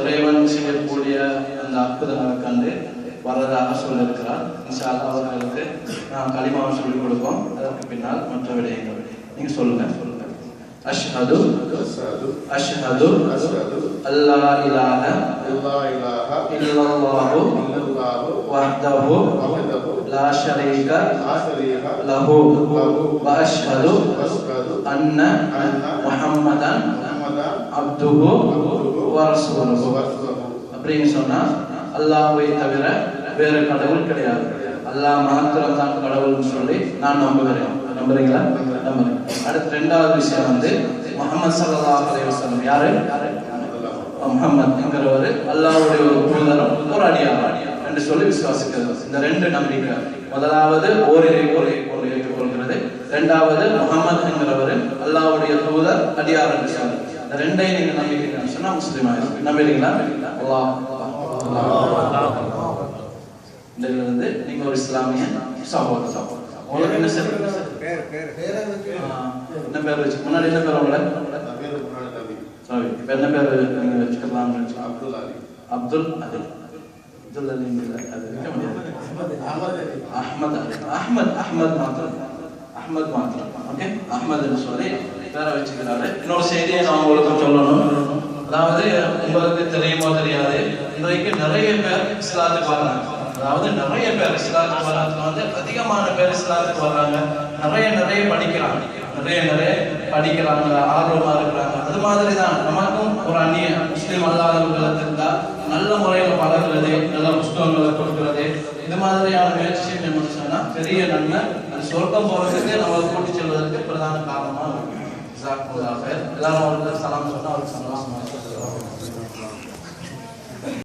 இறைவன் செய்யக்கூடிய அந்த அற்புதங்களை கண்டு வரதாக சொல்லியிருக்கிறார். இன்ஷா அல்லாஹ் அவர்களுக்கு நாம் கலிமாவை சொல்லிக் கொடுப்போம். அதற்கு பின்னால் மற்ற விடயங்கள் நீங்க சொல்லுங்க. அஷ்ஹது அஷ்ஹது அல்லா இலாஹ இல்லல்லாஹு வஹ்தஹு லா ஷரீக லஹு வ அஷ்ஹது அன்ன முஹம்மதன் அப்துஹு வ ரசூலுஹு. அப்படின்னு சொன்னா அல்லாஹ்வை தவிர வேற கடவுள் கிடையாது, அல்லாஹ் மாத்திரம் தான் கடவுள்னு சொல்லி நான் நம்புகிறேன். நம்புறீங்களா? நம்புறேன். அடுத்த ரெண்டாவது விஷயம் வந்து முஹம்மது ஸல்லல்லாஹு அலைஹி வஸல்லம் யாரு? முஹம்மத் என்கிறவர் அல்லாஹ்வுடைய ஒரு தூதரும் ஒரு அடியார் என்று சொல்லி விசுவாசிக்கிறது. இந்த ரெண்டு நம்பிக்கை, முதலாவது ஓரிரை பொருளை ஏற்றுக்கொள்கிறது, இரண்டாவது முஹம்மது என்கிறவர் அல்லாஹ்வுடைய தூதர் அடியார் என்று சொல்லி இந்த ரெண்டையும் நீங்க நம்பிக்கை சொன்னா முஸ்லீம் ஆயிரும். நம்புறீங்களா? அல்லாஹ் இதிலிருந்து நீங்க ஒரு இஸ்லாமிய சகோதரர். உங்களுக்கு என்ன சார் என்ன பேர் வச்சு முன்னாடி என்ன பேர் உங்களை சாரி இப்ப என்ன பேர் நீங்க வச்சுக்கலாம்? அப்துல் அலி. அப்துல் அலி. அப்துல் அலி அது இருக்க முடியாது. அஹ்மத் அலி. அஹ்மத் மாத்திரம். அஹ்மத் மாத்திரம். ஓகே, அஹ்மத்னு சொல்லி பேரை வச்சுக்கிறாரு. இன்னொரு செய்தியை நான் உங்களுக்கு சொல்லணும். அதாவது உங்களுக்கு தெரியுமோ தெரியாது, இன்றைக்கு நிறைய பேர் இஸ்லாத்துக்கு வர்றாங்க. அதாவது நிறைய பேர் இஸ்லாத்துக்கு வர்றதுல வந்து அதிகமான பேர் இஸ்லாத்துக்கு வர்றாங்க. நிறைய படிக்கிறாங்க, நிறைய படிக்கிறாங்க, ஆர்வமா இருக்கிறாங்க. அது மாதிரி தான் நமக்கும் ஒரு அந்நிய முஸ்லீம் அல்லாதவர்களுக்கு இருந்தா நல்ல முறையில் பழகுறது, நல்ல புஸ்தகங்களை கொடுக்கிறது, இது மாதிரியான முயற்சி என்ன சொன்னா பெரிய நன்மை. அது சொர்க்கம் போறதுக்கு நம்ம கூட்டி செல்வதற்கு பிரதான காரணமா இருக்கு. எல்லாரும் அவருக்கு சலாம் சொன்னா அவருக்கு சந்தோஷமா